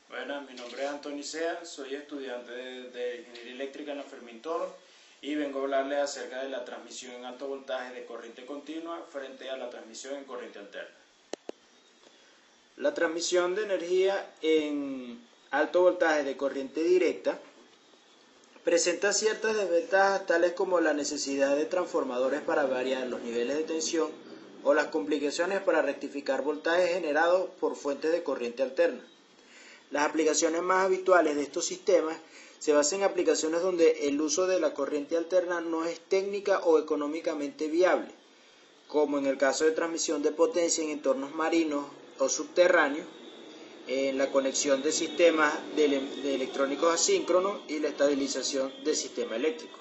Bueno, mi nombre es Antonio Sea, soy estudiante de Ingeniería Eléctrica en la Fermín Toro y vengo a hablarles acerca de la transmisión en alto voltaje de corriente continua frente a la transmisión en corriente alterna. La transmisión de energía en alto voltaje de corriente directa presenta ciertas desventajas tales como la necesidad de transformadores para variar los niveles de tensión o las complicaciones para rectificar voltajes generados por fuentes de corriente alterna. Las aplicaciones más habituales de estos sistemas se basan en aplicaciones donde el uso de la corriente alterna no es técnica o económicamente viable, como en el caso de transmisión de potencia en entornos marinos o subterráneos, en la conexión de sistemas de electrónicos asíncronos y la estabilización del sistema eléctrico.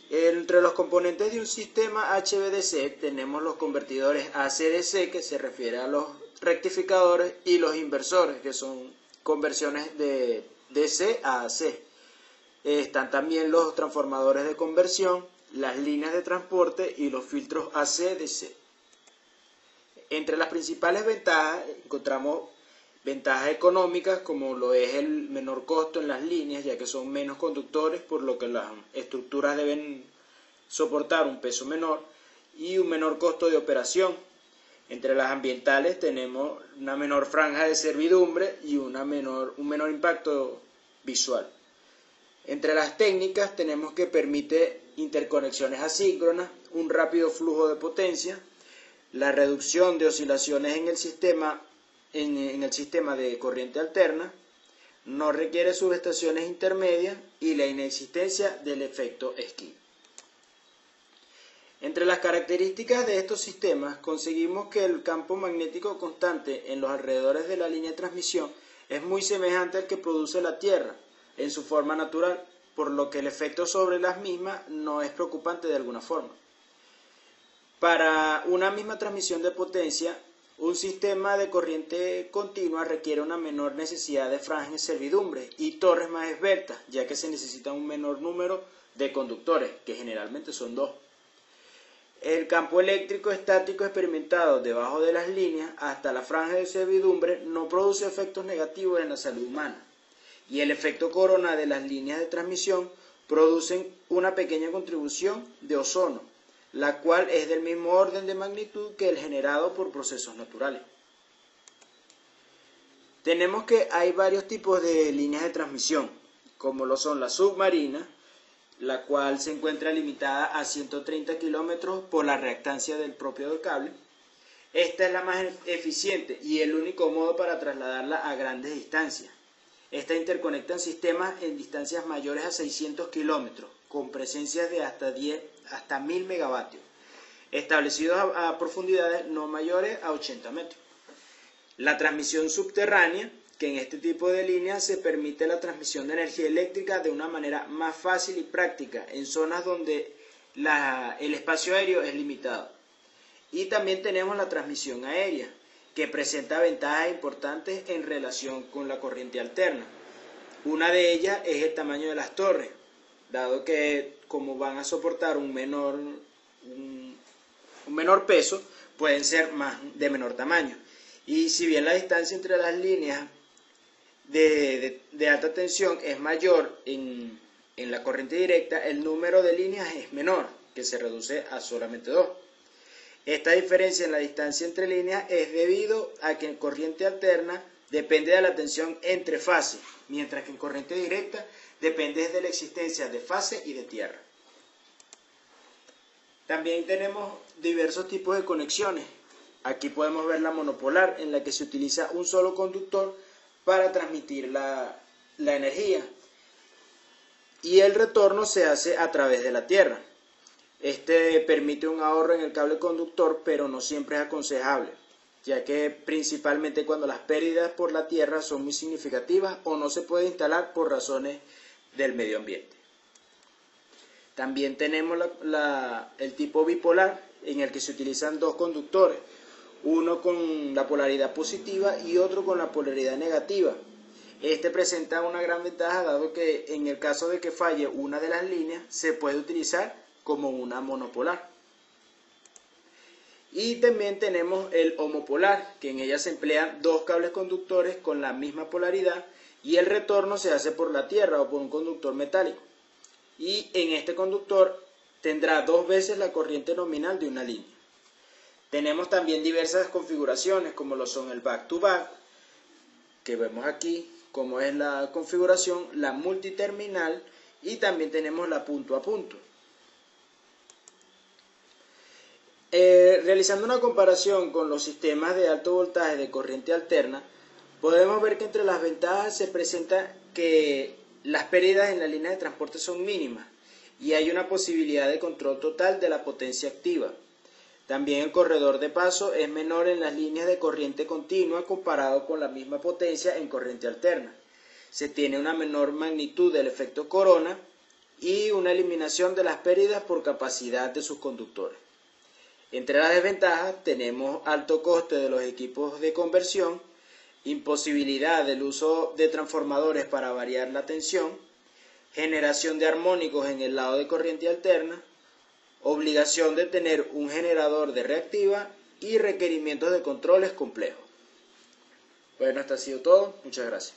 Entre los componentes de un sistema HVDC tenemos los convertidores AC/DC, que se refiere a los rectificadores, y los inversores, que son conversiones de DC a AC. Están también los transformadores de conversión, las líneas de transporte y los filtros AC/DC. Entre las principales ventajas encontramos ventajas económicas, como lo es el menor costo en las líneas, ya que son menos conductores, por lo que las estructuras deben soportar un peso menor, y un menor costo de operación. Entre las ambientales tenemos una menor franja de servidumbre y un menor impacto visual. Entre las técnicas tenemos que permite interconexiones asíncronas, un rápido flujo de potencia, la reducción de oscilaciones en el sistema de corriente alterna, no requiere subestaciones intermedias y la inexistencia del efecto esquí. Entre las características de estos sistemas conseguimos que el campo magnético constante en los alrededores de la línea de transmisión es muy semejante al que produce la Tierra en su forma natural, por lo que el efecto sobre las mismas no es preocupante de alguna forma. Para una misma transmisión de potencia, un sistema de corriente continua requiere una menor necesidad de franjas de servidumbre y torres más esbeltas, ya que se necesita un menor número de conductores, que generalmente son 2. El campo eléctrico estático experimentado debajo de las líneas hasta la franja de servidumbre no produce efectos negativos en la salud humana, y el efecto corona de las líneas de transmisión producen una pequeña contribución de ozono, la cual es del mismo orden de magnitud que el generado por procesos naturales. Tenemos que hay varios tipos de líneas de transmisión, como lo son la submarina, la cual se encuentra limitada a 130 kilómetros por la reactancia del propio cable. Esta es la más eficiente y el único modo para trasladarla a grandes distancias. Esta interconecta en sistemas en distancias mayores a 600 kilómetros, con presencias de hasta 1000 megavatios, establecidos a profundidades no mayores a 80 metros. La transmisión subterránea, que en este tipo de líneas se permite la transmisión de energía eléctrica de una manera más fácil y práctica en zonas donde el espacio aéreo es limitado. Y también tenemos la transmisión aérea, que presenta ventajas importantes en relación con la corriente alterna. Una de ellas es el tamaño de las torres, dado que como van a soportar un menor peso, pueden ser de menor tamaño. Y si bien la distancia entre las líneas de alta tensión es mayor en la corriente directa, el número de líneas es menor, que se reduce a solamente 2. Esta diferencia en la distancia entre líneas es debido a que en corriente alterna depende de la tensión entre fases, mientras que en corriente directa depende de la existencia de fase y de tierra. También tenemos diversos tipos de conexiones. Aquí podemos ver la monopolar, en la que se utiliza un solo conductor para transmitir la energía, y el retorno se hace a través de la tierra. Este permite un ahorro en el cable conductor, pero no siempre es aconsejable, ya que principalmente cuando las pérdidas por la tierra son muy significativas o no se puede instalar por razones del medio ambiente. También tenemos el tipo bipolar, en el que se utilizan 2 conductores, uno con la polaridad positiva y otro con la polaridad negativa. Este presenta una gran ventaja, dado que en el caso de que falle una de las líneas se puede utilizar como una monopolar. Y también tenemos el homopolar, que en ella se emplean dos cables conductores con la misma polaridad y el retorno se hace por la tierra o por un conductor metálico. Y en este conductor tendrá 2 veces la corriente nominal de una línea. Tenemos también diversas configuraciones como lo son el back-to-back, que vemos aquí como es la configuración, la multiterminal y también tenemos la punto a punto. Realizando una comparación con los sistemas de alto voltaje de corriente alterna, podemos ver que entre las ventajas se presenta que las pérdidas en la línea de transporte son mínimas y hay una posibilidad de control total de la potencia activa. También el corredor de paso es menor en las líneas de corriente continua comparado con la misma potencia en corriente alterna. Se tiene una menor magnitud del efecto corona y una eliminación de las pérdidas por capacidad de sus conductores. Entre las desventajas tenemos alto coste de los equipos de conversión, imposibilidad del uso de transformadores para variar la tensión, generación de armónicos en el lado de corriente alterna, obligación de tener un generador de reactiva y requerimientos de controles complejos. Bueno, esto ha sido todo. Muchas gracias.